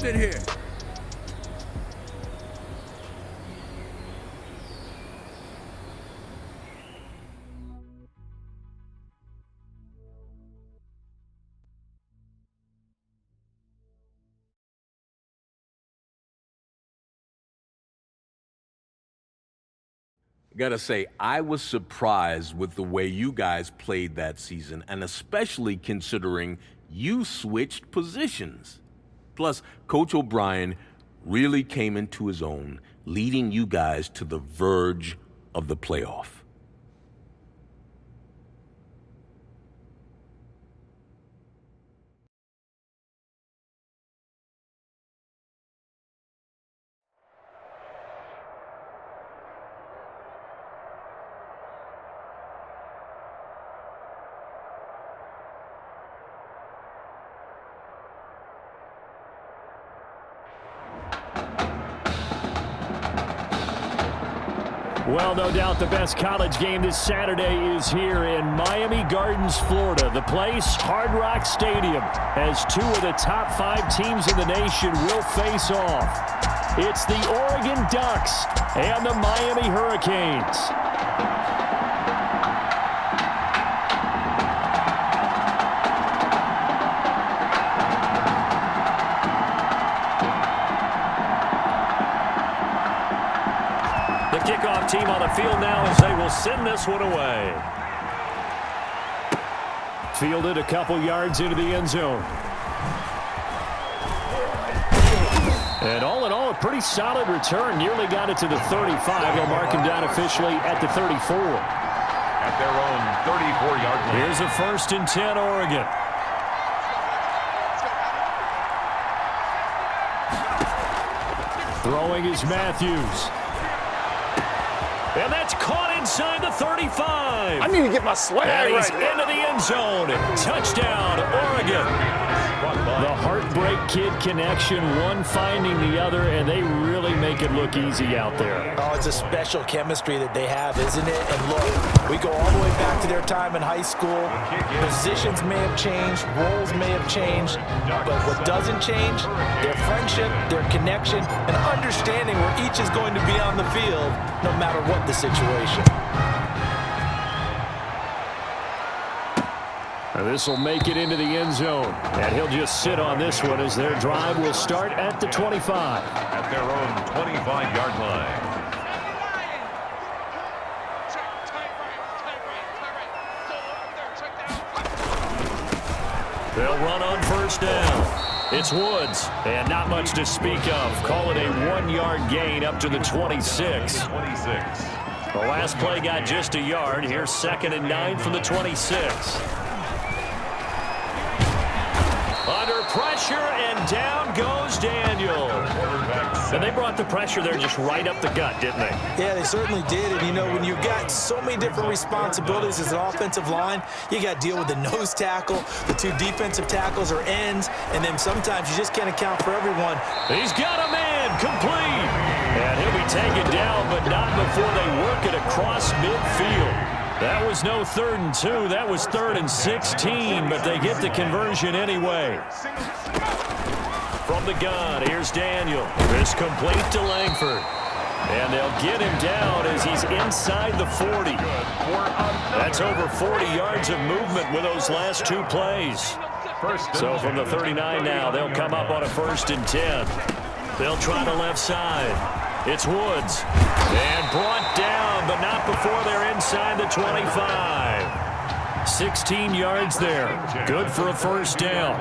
something here. Gotta say, I was surprised with the way you guys played that season, and especially considering you switched positions. Plus, Coach O'Brien really came into his own, leading you guys to the verge of the playoff. Well, no doubt the best college game this Saturday is here in Miami Gardens, Florida. The place, Hard Rock Stadium, as two of the top 5 teams in the nation will face off. It's the Oregon Ducks and the Miami Hurricanes. Kickoff team on the field now as they will send this one away. Fielded a couple yards into the end zone. And all in all, a pretty solid return. Nearly got it to the 35. They'll mark him down officially at the 34. At their own 34-yard line. Here's a 1st and 10, Oregon. Throwing is Matthews. And that's caught inside the 35. I need to get my swag and he's right. into the end zone. Touchdown, Oregon. The Heartbreak Kid connection, one finding the other, and they really make it look easy out there. Oh, it's a special chemistry that they have, isn't it? And look, we go all the way back to their time in high school. Positions may have changed, roles may have changed, but what doesn't change, their friendship, their connection, and understanding where each is going to be on the field, no matter what the situation. This will make it into the end zone, and he'll just sit on this one as their drive will start at the 25. At their own 25-yard line. They'll run on 1st down. It's Woods, and not much to speak of. Call it a 1-yard gain up to the 26. The last play got just a yard. Here's 2nd and 9 from the 26. Under pressure, and down goes Daniel. And they brought the pressure there just right up the gut, didn't they? Yeah, they certainly did. And, you know, when you've got so many different responsibilities as an offensive line, you got to deal with the nose tackle, the 2 defensive tackles or ends, and then sometimes you just can't account for everyone. He's got a man complete. And he'll be taken down, but not before they work it across midfield. That was no 3rd and 2. That was 3rd and 16, but they get the conversion anyway. From the gun, here's Daniel. This complete to Langford. And they'll get him down as he's inside the 40. That's over 40 yards of movement with those last 2 plays. So from the 39 now, they'll come up on a 1st and 10. They'll try the left side. It's Woods. And brought down, but not before they're inside the 25. 16 yards there. Good for a 1st down.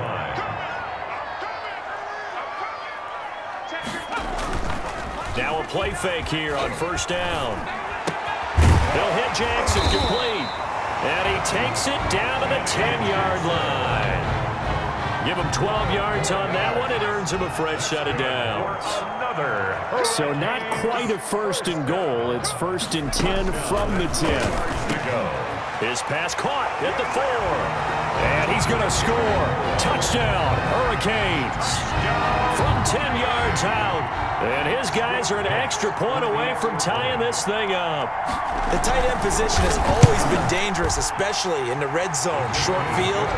Now a play fake here on 1st down. They'll hit Jackson complete. And he takes it down to the 10-yard line. Give him 12 yards on that one. It earns him a fresh set of downs. So not quite a 1st and goal. It's 1st and 10 from the 10. His pass caught at the 4. And he's going to score. Touchdown, Hurricanes. From 10 yards out, And his guys are an extra point away from tying this thing up. The tight end position has always been dangerous, especially in the red zone, short field.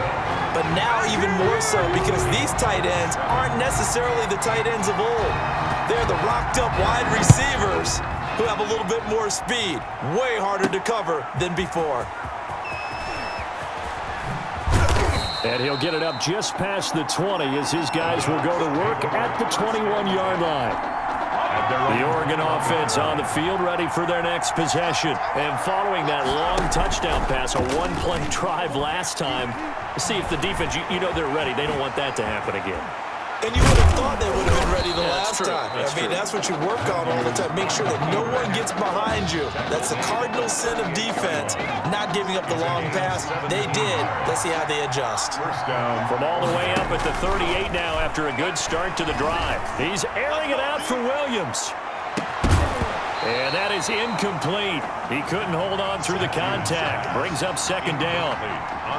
But now even more so because these tight ends aren't necessarily the tight ends of old. They're the rocked-up wide receivers who have a little bit more speed. Way harder to cover than before. And he'll get it up just past the 20 as his guys will go to work at the 21-yard line. The Oregon offense on the field ready for their next possession. And following that long touchdown pass, a one-play drive last time, see if the defense, you know they're ready. They don't want that to happen again. And you would have thought they would have been ready the last true. time. I mean, that's what you work on all the time. Make sure that no one gets behind you. That's the cardinal sin of defense, not giving up the long pass. They did. Let's see how they adjust. From all the way up at the 38 now after a good start to the drive. He's airing it out for Williams. And that is incomplete. He couldn't hold on through the contact. Brings up second down.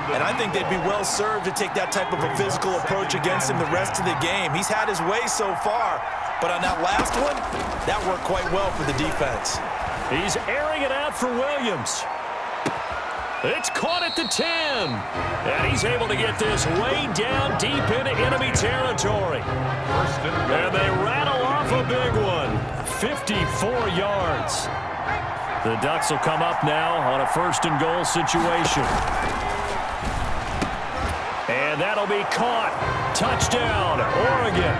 And I think they'd be well served to take that type of a physical approach against him the rest of the game. He's had his way so far, but on that last one, that worked quite well for the defense. He's airing it out for Williams. It's caught at the 10. And he's able to get this way down deep into enemy territory. And they rattle off a big one. 54 yards. The Ducks will come up now on a first-and-goal situation. And that'll be caught. Touchdown, Oregon.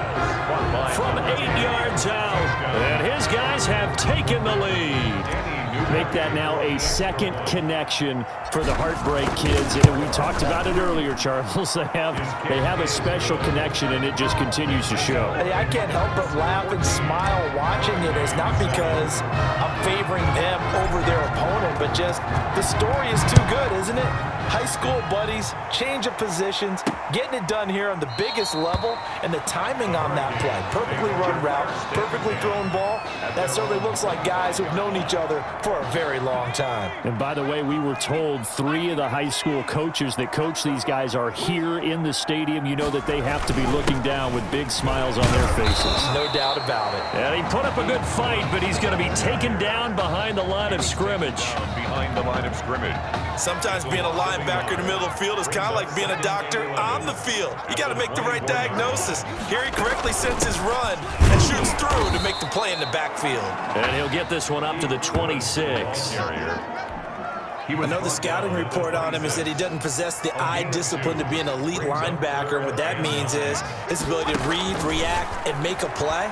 From 8 yards out. And his guys have taken the lead. Make that now a second connection for the Heartbreak Kids. And we talked about it earlier, Charles. They have a special connection, and it just continues to show. Hey, I can't help but laugh and smile watching it. It's not because I'm favoring them over their opponent, but just the story is too good, isn't it? High school buddies, change of positions, getting it done here on the biggest level, and the timing on that play. Perfectly run route, perfectly thrown ball. That certainly looks like guys who've known each other for a very long time. And by the way, we were told 3 of the high school coaches that coach these guys are here in the stadium. You know that they have to be looking down with big smiles on their faces. No doubt about it. And he put up a good fight, but he's going to be taken down behind the line of scrimmage. Behind the line of scrimmage. Sometimes being a linebacker in the middle of the field is kind of like being a doctor on the field. You got to make the right diagnosis. Here he correctly sends his run and shoots through to make the play in the backfield. And he'll get this one up to the 26. I know the scouting report on him is that he doesn't possess the eye discipline to be an elite linebacker. What that means is his ability to read, react, and make a play.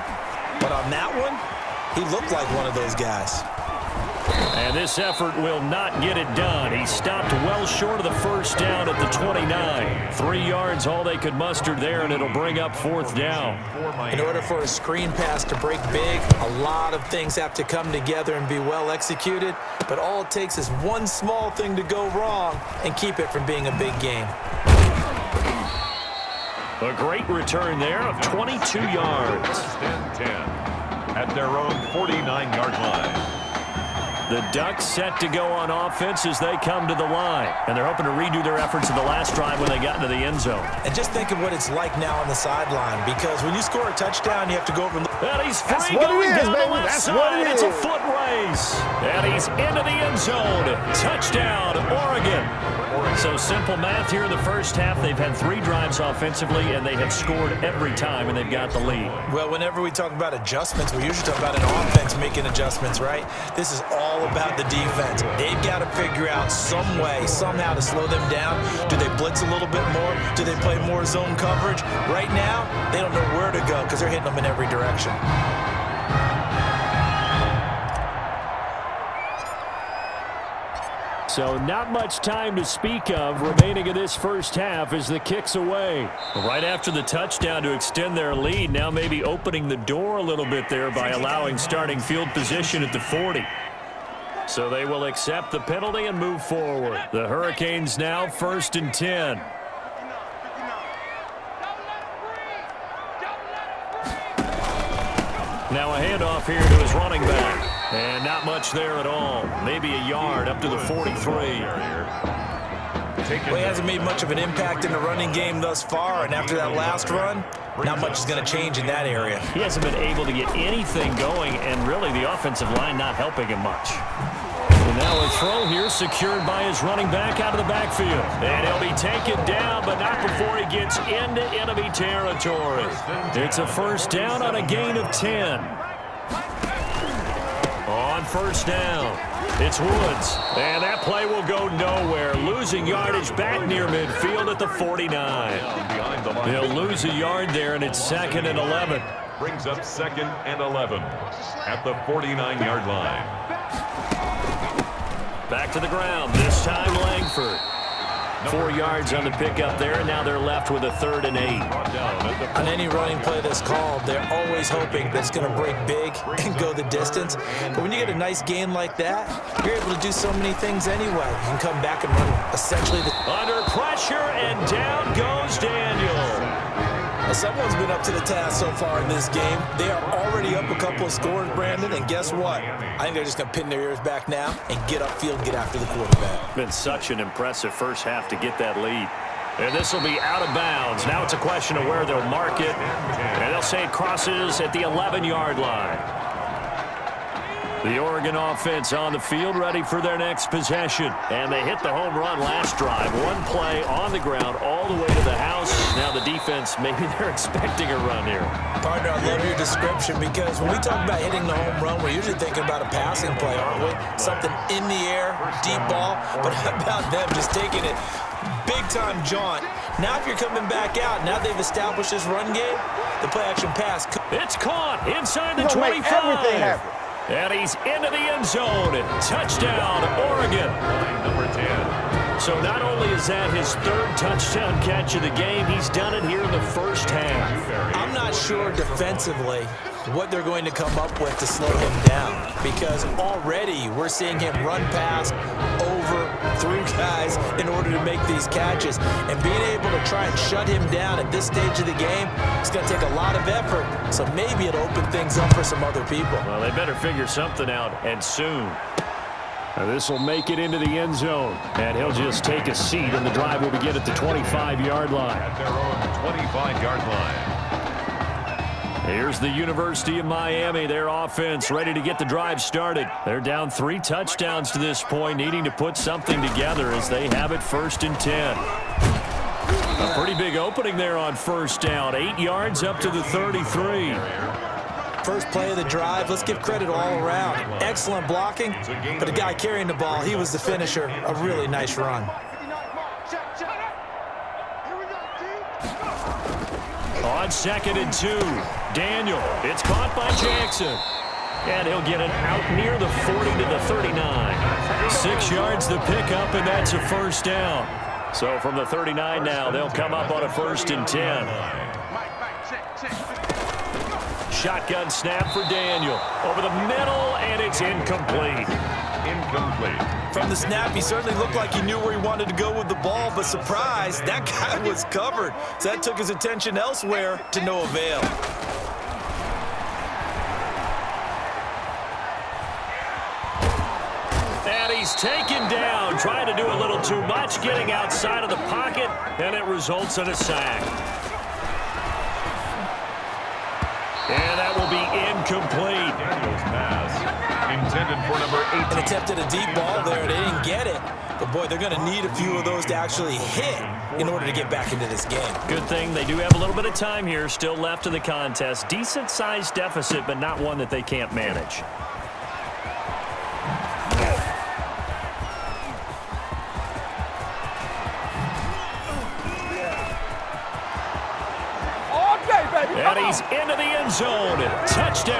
But on that one, he looked like one of those guys. And this effort will not get it done. He stopped well short of the first down at the 29. 3 yards, all they could muster there, and it'll bring up fourth down. In order for a screen pass to break big, a lot of things have to come together and be well executed. But all it takes is one small thing to go wrong and keep it from being a big game. A great return there of 22 yards. First and 10 at their own 49-yard line. The Ducks set to go on offense as they come to the line. And they're hoping to redo their efforts in the last drive when they got into the end zone. And just think of what it's like now on the sideline, because when you score a touchdown, you have to go over and look. And he's free going down the left side. It's a foot race. And he's into the end zone. Touchdown, Oregon. So simple math here in the first half. They've had 3 drives offensively, and they have scored every time, and they've got the lead. Well, whenever we talk about adjustments, we usually talk about an offense making adjustments, right? This is all about the defense. They've got to figure out some way, somehow to slow them down. Do they blitz a little bit more? Do they play more zone coverage? Right now, they don't know where to go because they're hitting them in every direction. So not much time to speak of remaining in this first half as the kick's away. Right after the touchdown to extend their lead, now maybe opening the door a little bit there by allowing starting field position at the 40. So they will accept the penalty and move forward. The Hurricanes now 1st and 10. Now a handoff here to his running back. And not much there at all. Maybe a yard up to the 43. Well, he hasn't made much of an impact in the running game thus far, and after that last run, Not much is going to change in that area. He hasn't been able to get anything going, and really the offensive line not helping him much. And now a throw here secured by his running back out of the backfield. And he'll be taken down, but not before he gets into enemy territory. It's a first down on a gain of 10. On first down, it's Woods. And that play will go nowhere. Losing yardage back near midfield at the 49. They'll lose a yard there, and it's 2nd and 11. Brings up 2nd and 11 at the 49-yard line. Back to the ground, this time Langford. 4 yards on the pickup there, and now they're left with a 3rd and 8. On any running play that's called, they're always hoping that it's going to break big and go the distance. But when you get a nice gain like that, you're able to do so many things anyway. You can come back and run essentially under pressure, and down goes Daniel. Someone's been up to the task so far in this game. They are already up a couple of scores, Brandon, and guess what? I think they're just going to pin their ears back now and get upfield and get after the quarterback. Been such an impressive first half to get that lead. And this will be out of bounds. Now it's a question of where they'll mark it. And they'll say it crosses at the 11-yard line. The Oregon offense on the field ready for their next possession. And they hit the home run last drive. One play on the ground all the way to the house. Now the defense, maybe they're expecting a run here. Partner, I love your description because when we talk about hitting the home run, we're usually thinking about a passing play, aren't we? Something in the air, deep ball. But how about them just taking it big-time jaunt? Now if you're coming back out, now they've established this run game, the play-action pass. It's caught inside the 25. And he's into the end zone. Touchdown, Oregon. Number 10. So not only is that his 3rd touchdown catch of the game, he's done it here in the first half. I'm not sure defensively what they're going to come up with to slow him down, because already we're seeing him run past, over, through guys in order to make these catches. And being able to try and shut him down at this stage of the game, it's going to take a lot of effort. So maybe it'll open things up for some other people. Well, they better figure something out, and soon. Now this will make it into the end zone, and he'll just take a seat, and the drive will begin at the 25-yard line. At their own 25-yard line. Here's the University of Miami, their offense ready to get the drive started. They're down 3 touchdowns to this point, needing to put something together as they have it 1st and 10. A pretty big opening there on first down, 8 yards up to the 33. First play of the drive, let's give credit all around. Excellent blocking, but the guy carrying the ball, he was the finisher. A really nice run. On 2nd and 2, Daniel. It's caught by Jackson. And he'll get it out near the 40 to the 39. 6 yards the pickup, and that's a first down. So from the 39 now, they'll come up on a 1st and 10. Shotgun snap for Daniel. Over the middle, and it's incomplete. Incomplete. From the snap, he certainly looked like he knew where he wanted to go with the ball, but surprise, that guy was covered. So that took his attention elsewhere to no avail. And he's taken down, trying to do a little too much, getting outside of the pocket, and it results in a sack. And that will be incomplete. Daniel's pass intended for number 18. And attempted a deep ball there. They didn't get it. But, boy, they're going to need a few of those to actually hit in order to get back into this game. Good thing they do have a little bit of time here still left in the contest. Decent-sized deficit, but not one that they can't manage. And he's into the end zone. Touchdown.